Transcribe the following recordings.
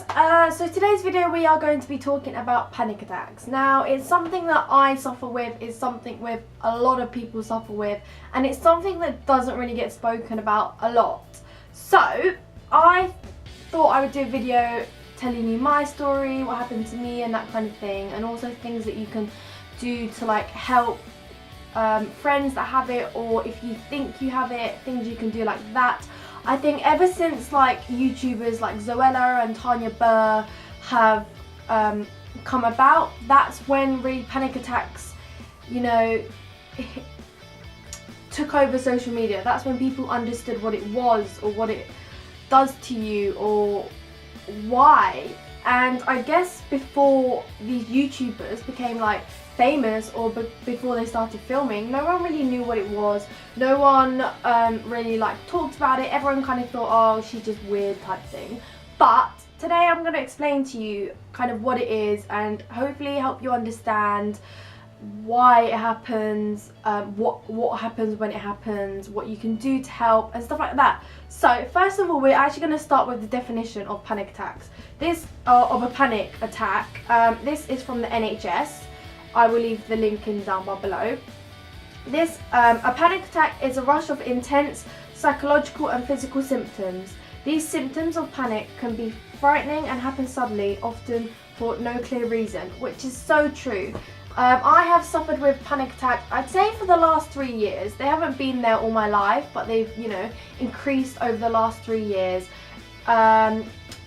guys, so today's video we are going to be talking about panic attacks. Now it's something that I suffer with, it's something with a lot of people suffer with, and it's something that doesn't really get spoken about a lot. So I thought I would do a video telling you my story, what happened to me and that kind of thing, and also things that you can do to like help friends that have it, or if you think you have it, things you can do like that. I think ever since like YouTubers like Zoella and Tanya Burr have come about, that's when really panic attacks, you know, took over social media. That's when people understood what it was, or what it does to you, or why. And I guess before these YouTubers became like famous, or before they started filming, no one really knew what it was. No one really like talked about it. Everyone kind of thought, oh, she's just weird type thing. But today I'm going to explain to you kind of what it is, and hopefully help you understand why it happens, what happens when it happens, what you can do to help and stuff like that. So first of all, we're actually going to start with the definition of panic attacks. This of a panic attack, this is from the NHS. I will leave the link in down below. This a panic attack is a rush of intense psychological and physical symptoms. These symptoms of panic can be frightening and happen suddenly, often for no clear reason, which is so true. I have suffered with panic attacks, I'd say for the last 3 years. They haven't been there all my life, but they've, you know, increased over the last 3 years.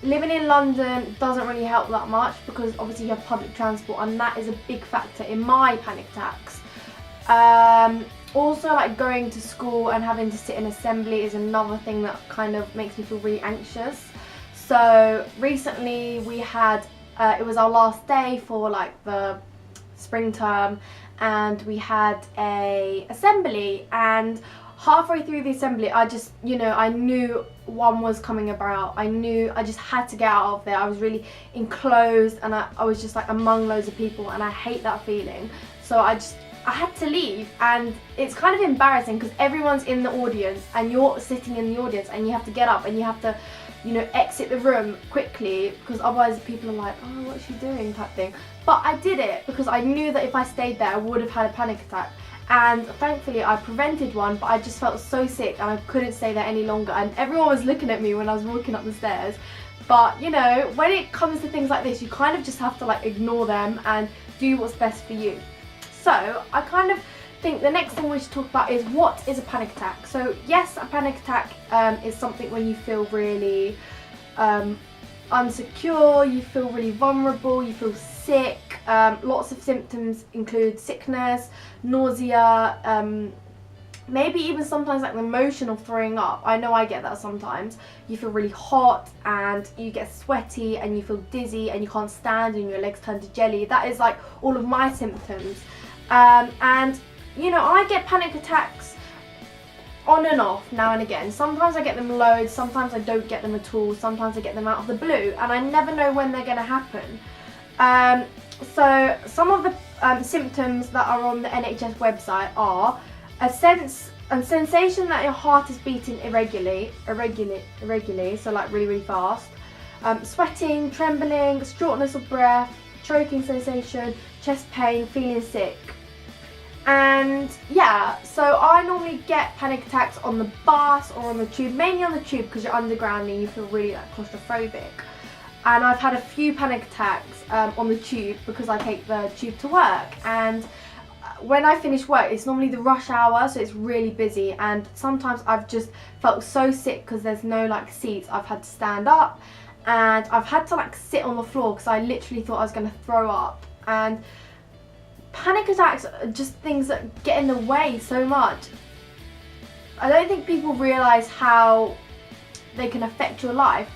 Living in London doesn't really help that much, because obviously you have public transport, and that is a big factor in my panic attacks. Also, like going to school and having to sit in assembly is another thing that kind of makes me feel really anxious. So recently we had, it was our last day for like the spring term, and we had a assembly, and halfway through the assembly I just, you know, I knew one was coming about. I knew I just had to get out of there. I was really enclosed, and I was just like among loads of people, and I hate that feeling. So I had to leave, and it's kind of embarrassing because everyone's in the audience and you're sitting in the audience, and you have to get up and you have to, you know, exit the room quickly, because otherwise people are like, oh, what's she doing type thing. But I did it because I knew that if I stayed there I would have had a panic attack, and thankfully I prevented one. But I just felt so sick and I couldn't stay there any longer, and everyone was looking at me when I was walking up the stairs. But you know, when it comes to things like this, you kind of just have to like ignore them and do what's best for you. So I kind of think the next thing we should talk about is, what is a panic attack. So yes, a panic attack is something when you feel really unsecure, you feel really vulnerable, you feel sick. Lots of symptoms include sickness, nausea, maybe even sometimes like the motion of throwing up. I know I get that sometimes. You feel really hot and you get sweaty and you feel dizzy and you can't stand and your legs turn to jelly. That is like all of my symptoms. And you know, I get panic attacks on and off now and again. Sometimes I get them loads, sometimes I don't get them at all, sometimes I get them out of the blue, and I never know when they're going to happen. So some of the symptoms that are on the NHS website are a sensation that your heart is beating irregularly, so like really, really fast, sweating, trembling, shortness of breath, choking sensation, chest pain, feeling sick. And yeah, so I normally get panic attacks on the bus or on the tube, mainly on the tube because you're underground and you feel really like claustrophobic. And I've had a few panic attacks on the tube because I take the tube to work, and when I finish work it's normally the rush hour, so it's really busy, and sometimes I've just felt so sick because there's no like seats. I've had to stand up and I've had to like sit on the floor because I literally thought I was going to throw up. And panic attacks are just things that get in the way so much. I don't think people realise how they can affect your life.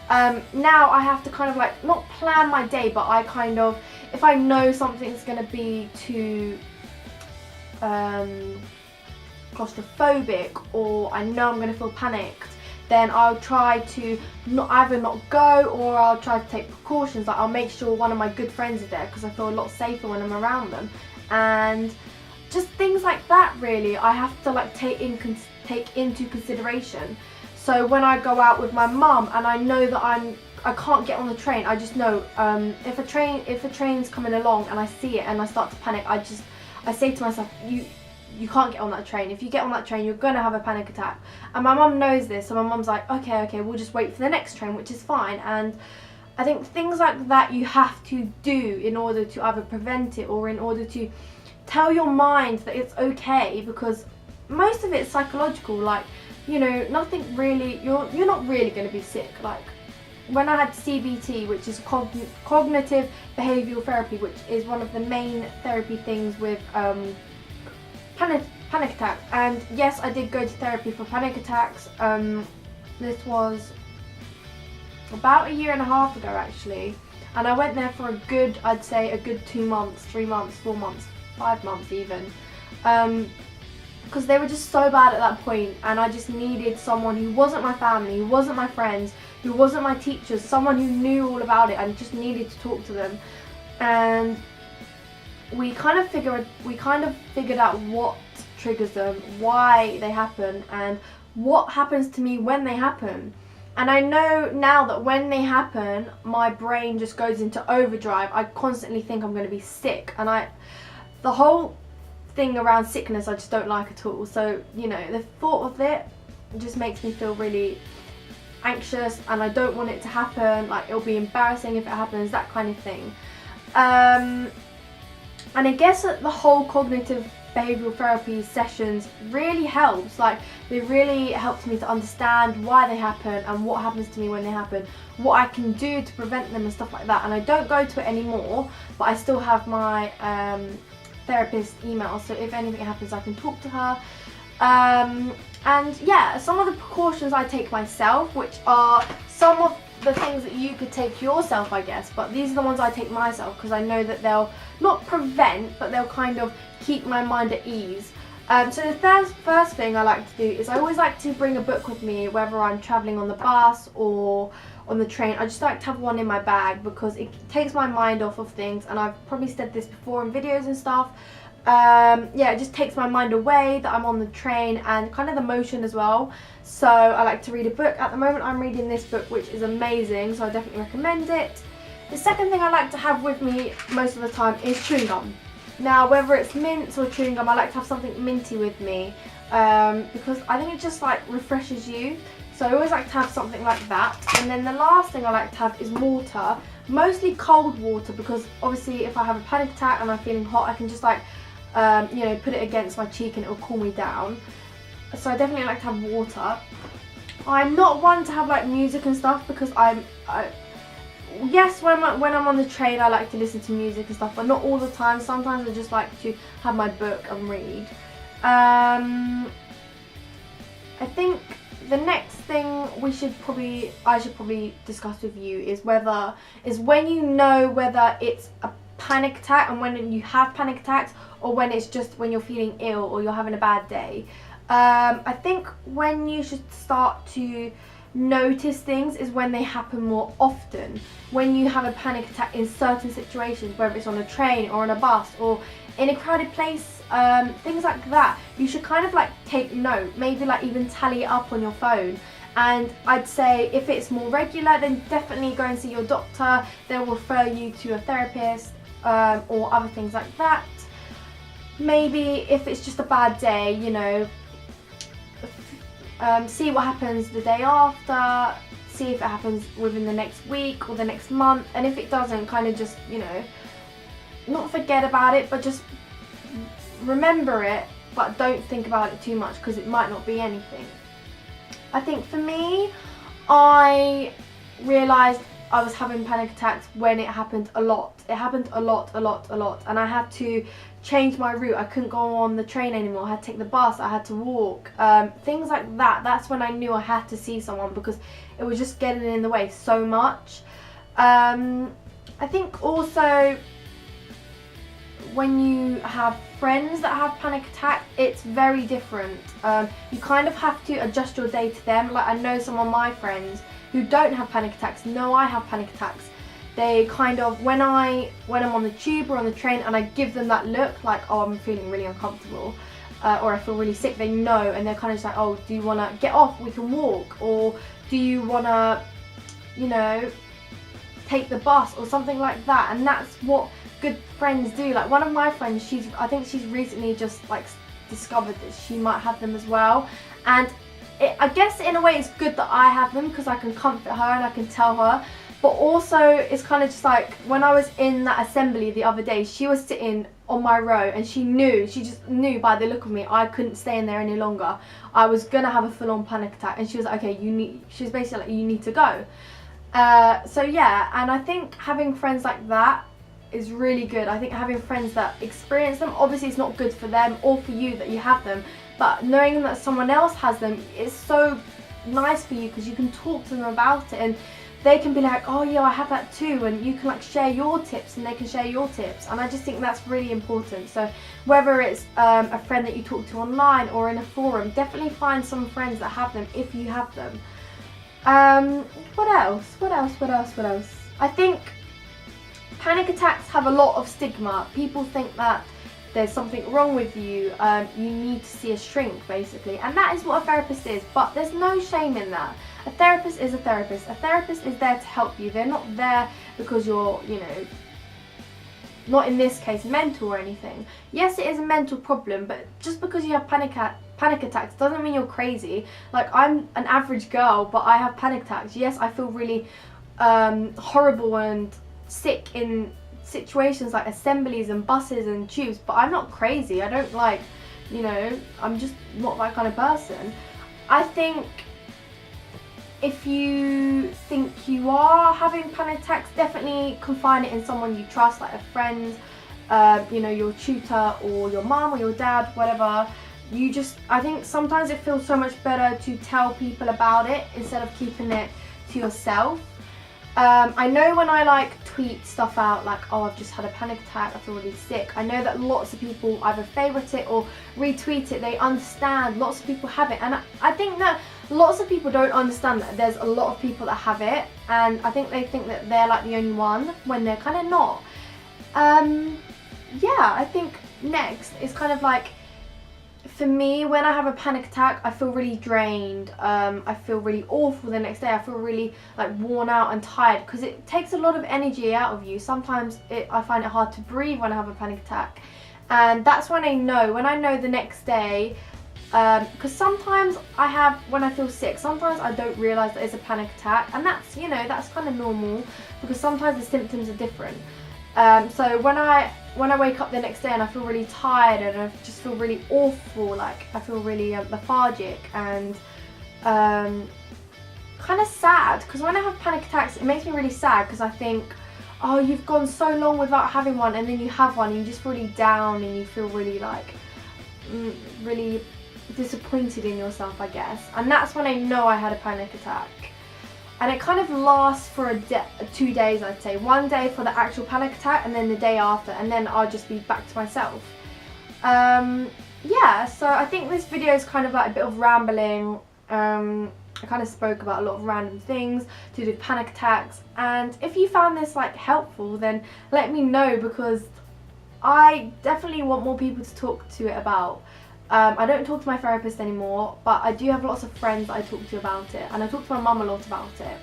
Now I have to kind of like, not plan my day, but I kind of, if I know something's going to be too claustrophobic, or I know I'm going to feel panicked, then I'll try to either not go, or I'll try to take precautions. Like I'll make sure one of my good friends is there because I feel a lot safer when I'm around them, and just things like that really I have to like take into consideration. So when I go out with my mum and I know that I can't get on the train, I just know if a train's coming along and I see it and I start to panic, I say to myself, you can't get on that train. If you get on that train, you're gonna have a panic attack. And my mum knows this, so my mum's like, okay, we'll just wait for the next train, which is fine. And I think things like that you have to do in order to either prevent it or in order to tell your mind that it's okay, because most of it's psychological. Like, you know, nothing really, you're not really going to be sick. Like when I had CBT, which is cognitive behavioural therapy, which is one of the main therapy things with panic attacks. And yes, I did go to therapy for panic attacks. This was about 1.5 years ago actually, and I went there for I'd say a good 2 months, 3 months, 4 months, 5 months even, because they were just so bad at that point, and I just needed someone who wasn't my family, who wasn't my friends, who wasn't my teachers, someone who knew all about it and just needed to talk to them. And we kind of figured out what triggers them, why they happen, and what happens to me when they happen. And I know now that when they happen, my brain just goes into overdrive. I constantly think I'm going to be sick, and the whole thing around sickness I just don't like at all. So, you know, the thought of it just makes me feel really anxious, and I don't want it to happen. Like, it'll be embarrassing if it happens, that kind of thing. And I guess that the whole cognitive behavioural therapy sessions really helps. Like, they really helped me to understand why they happen and what happens to me when they happen, what I can do to prevent them and stuff like that. And I don't go to it anymore, but I still have my therapist email, so if anything happens I can talk to her. And yeah, some of the precautions I take myself, which are some of the things that you could take yourself, I guess, but these are the ones I take myself because I know that they'll not prevent, but they'll kind of keep my mind at ease. So the first thing I like to do is I always like to bring a book with me, whether I'm travelling on the bus or on the train. I just like to have one in my bag because it takes my mind off of things, and I've probably said this before in videos and stuff. Yeah, it just takes my mind away that I'm on the train, and kind of the motion as well. So I like to read a book. At the moment I'm reading this book, which is amazing, so I definitely recommend it. The second thing I like to have with me most of the time is chewing gum. Now, whether it's mints or chewing gum, I like to have something minty with me because I think it just like refreshes you. So I always like to have something like that. And then the last thing I like to have is water, mostly cold water, because obviously if I have a panic attack and I'm feeling hot, I can just like you know, put it against my cheek and it will cool me down. So I definitely like to have water. I'm not one to have like music and stuff because yes, when I'm on the train I like to listen to music and stuff, but not all the time. Sometimes I just like to have my book and read. I think the next thing I should probably discuss with you is when you know whether it's a panic attack and when you have panic attacks, or when it's just when you're feeling ill or you're having a bad day. I think when you should start to notice things is when they happen more often. When you have a panic attack in certain situations, whether it's on a train or on a bus or in a crowded place, things like that, you should kind of like take note, maybe like even tally it up on your phone. And I'd say if it's more regular, then definitely go and see your doctor. They'll refer you to a therapist or other things like that. Maybe if it's just a bad day, you know, see what happens the day after, see if it happens within the next week or the next month, and if it doesn't, kind of just, you know, not forget about it, but just remember it, but don't think about it too much because it might not be anything. I think for me, I realised I was having panic attacks when it happened a lot. It happened a lot, and I had to change my route. I couldn't go on the train anymore. I had to take the bus, I had to walk, things like that. That's when I knew I had to see someone because it was just getting in the way so much. I think also when you have friends that have panic attack, it's very different. You kind of have to adjust your day to them. Like, I know some of my friends who don't have panic attacks know I have panic attacks. They kind of, when I'm on the tube or on the train and I give them that look like, oh, I'm feeling really uncomfortable, or I feel really sick, they know, and they're kind of just like, oh, do you want to get off, we can walk, or do you want to, you know, take the bus or something like that. And that's what good friends do. Like one of my friends, I think she's recently just like discovered that she might have them as well, and I guess in a way it's good that I have them because I can comfort her and I can tell her. But also it's kind of just like when I was in that assembly the other day, she was sitting on my row and she just knew by the look of me I couldn't stay in there any longer. I was gonna have a full-on panic attack, and she was like, okay, she was basically like, you need to go. So yeah, and I think having friends like that is really good. I think having friends that experience them, obviously it's not good for them or for you that you have them, but knowing that someone else has them is so nice for you because you can talk to them about it and they can be like, oh yeah, I have that too, and you can like share your tips and they can share your tips, and I just think that's really important. So whether it's a friend that you talk to online or in a forum, definitely find some friends that have them if you have them. What else? I think panic attacks have a lot of stigma. People think that there's something wrong with you, you need to see a shrink basically, and that is what a therapist is, but there's no shame in that. A therapist is a therapist. A therapist is there to help you. They're not there because you're, you know, not in this case mental or anything. Yes, it is a mental problem, but just because you have panic attacks doesn't mean you're crazy. Like, I'm an average girl, but I have panic attacks. Yes, I feel really horrible and sick in situations like assemblies and buses and tubes, but I'm not crazy. I don't like, you know, I'm just not that kind of person. I think if you think you are having panic attacks, definitely confine it in someone you trust, like a friend, you know, your tutor or your mum or your dad, whatever. I think sometimes it feels so much better to tell people about it instead of keeping it to yourself. I know when I like tweet stuff out like, oh, I've just had a panic attack, I feel really sick, I know that lots of people either favourite it or retweet it. They understand lots of people have it, and I think that lots of people don't understand that there's a lot of people that have it, and I think they think that they're like the only one when they're kind of not. Yeah, I think next is kind of like, for me, when I have a panic attack, I feel really drained. I feel really awful the next day. I feel really like worn out and tired because it takes a lot of energy out of you. Sometimes I find it hard to breathe when I have a panic attack, and that's when I know the next day, because sometimes when I feel sick, sometimes I don't realise that it's a panic attack, and that's, you know, that's kind of normal because sometimes the symptoms are different. So when I wake up the next day and I feel really tired and I just feel really awful, like I feel really lethargic and kind of sad, because when I have panic attacks it makes me really sad because I think, oh, you've gone so long without having one, and then you have one and you just feel really down and you feel really like really disappointed in yourself, I guess. And that's when I know I had a panic attack. And it kind of lasts for 2 days, I'd say. One day for the actual panic attack, and then the day after, and then I'll just be back to myself. Yeah, so I think this video is kind of like a bit of rambling. I kind of spoke about a lot of random things to do with panic attacks, and if you found this like helpful, then let me know, because I definitely want more people to talk to it about. I don't talk to my therapist anymore, but I do have lots of friends that I talk to about it, and I talk to my mum a lot about it.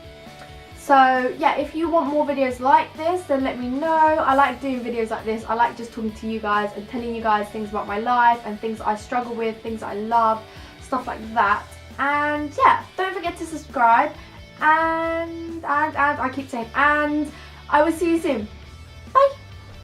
So yeah, if you want more videos like this, then let me know. I like doing videos like this. I like just talking to you guys and telling you guys things about my life and things I struggle with, things I love, stuff like that. And yeah, don't forget to subscribe, and I keep saying, and I will see you soon.